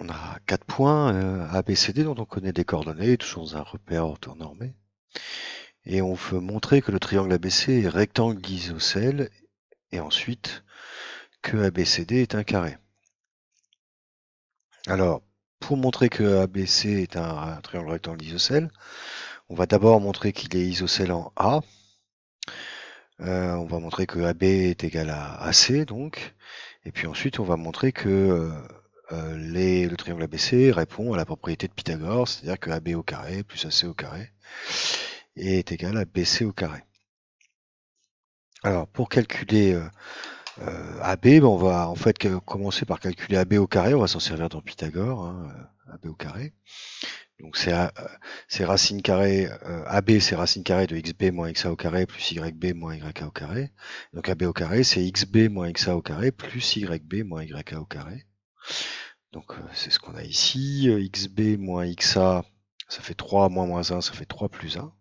On a 4 points A, B, C, D dont on connaît des coordonnées, toujours dans un repère orthonormé. Et on veut montrer que le triangle ABC est rectangle isocèle et ensuite que ABCD est un carré. Alors, pour montrer que ABC est un triangle rectangle isocèle, on va d'abord montrer qu'il est isocèle en A. On va montrer que AB est égal à AC, donc. Et puis ensuite, on va montrer que le triangle ABC répond à la propriété de Pythagore, c'est-à-dire que AB au carré plus AC au carré est égal à BC au carré. Alors, pour calculer AB, on va en fait commencer par calculer AB au carré, on va s'en servir dans Pythagore, hein, AB au carré. Donc c'est racine carrée, AB c'est racine carrée de xb moins xa au carré plus yb moins yk au carré. Donc AB au carré c'est xb moins xa au carré plus yb moins yk au carré. Donc c'est ce qu'on a ici, xb moins xa, ça fait 3 moins 1, ça fait 3 plus 1,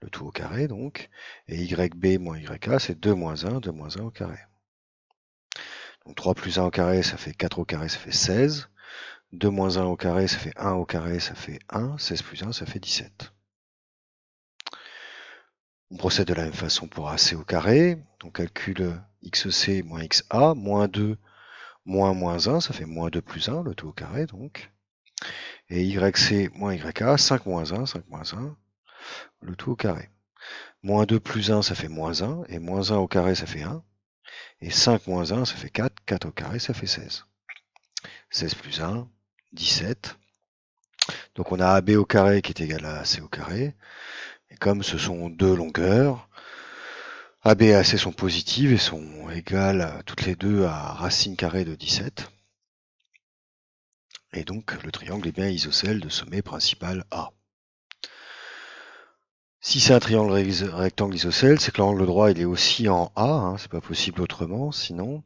le tout au carré donc. Et yb moins yk c'est 2 moins 1, 2 moins 1 au carré. Donc 3 plus 1 au carré, ça fait 4 au carré, ça fait 16. 2 moins 1 au carré, ça fait 1 au carré, ça fait 1. 16 plus 1, ça fait 17. On procède de la même façon pour AC au carré. On calcule xc moins xa, moins 2 moins 1, ça fait moins 2 plus 1, le tout au carré donc. Et yc moins yk, 5 moins 1, 5 moins 1, le tout au carré. Moins 2 plus 1, ça fait moins 1, et moins 1 au carré, ça fait 1. Et 5 moins 1, ça fait 4, 4 au carré, ça fait 16. 16 plus 1, 17. Donc on a AB au carré qui est égal à AC au carré. Et comme ce sont deux longueurs, AB et AC sont positives et sont égales toutes les deux à racine carrée de 17. Et donc le triangle est bien isocèle de sommet principal A. Si c'est un triangle rectangle isocèle, c'est que l'angle droit il est aussi en A, hein, c'est pas possible autrement sinon.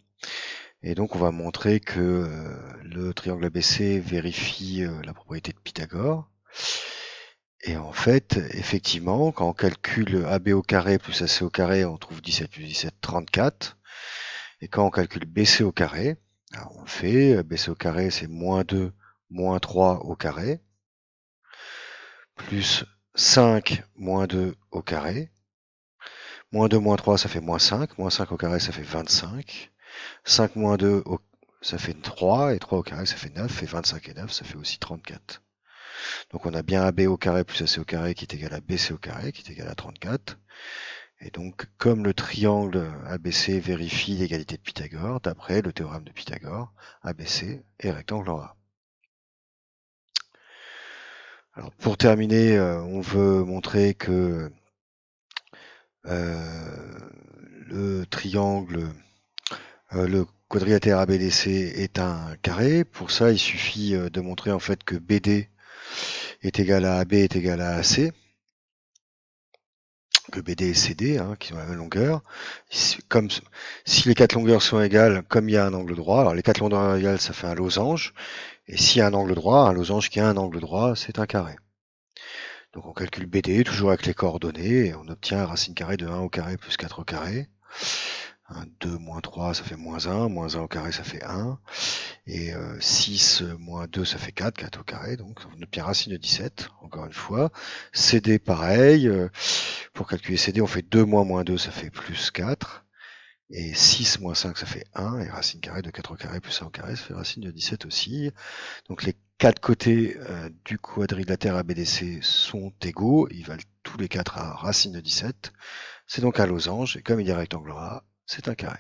Et donc on va montrer que le triangle ABC vérifie la propriété de Pythagore. Et en fait, effectivement, quand on calcule AB au carré plus AC au carré, on trouve 17 plus 17, 34. Et quand on calcule BC au carré, alors on le fait, BC au carré c'est moins 2, moins 3 au carré, plus 5, moins 2 au carré. Moins 2, moins 3, ça fait moins 5. Moins 5 au carré, ça fait 25. 5 moins 2, ça fait 3. Et 3 au carré, ça fait 9. Et 25 et 9, ça fait aussi 34. Donc on a bien AB au carré plus AC au carré qui est égal à BC au carré qui est égal à 34. Et donc, comme le triangle ABC vérifie l'égalité de Pythagore, d'après le théorème de Pythagore, ABC est rectangle en A. Alors, pour terminer, on veut montrer que le triangle, le quadrilatère ABDC est un carré. Pour ça, il suffit de montrer en fait que BD est égal à AB est égal à AC. Que BD et CD, hein, qui ont la même longueur. Comme si les quatre longueurs sont égales, comme il y a un angle droit, alors les quatre longueurs égales, ça fait un losange. Et s'il y a un angle droit, un losange qui a un angle droit, c'est un carré. Donc on calcule BD, toujours avec les coordonnées, et on obtient racine carrée de 1 au carré plus 4 au carré. 2 moins 3, ça fait moins 1. Moins 1 au carré, ça fait 1. Et 6 moins 2, ça fait 4. 4 au carré, donc on obtient racine de 17, encore une fois. CD, pareil. Pour calculer CD, on fait 2 moins 2, ça fait plus 4. Et 6 moins 5, ça fait 1. Et racine carrée de 4 au carré plus 1 au carré, ça fait racine de 17 aussi. Donc les quatre côtés du quadrilatère ABDC sont égaux. Ils valent tous les quatre à racine de 17. C'est donc un losange. Et comme il est rectangle A, c'est un carré.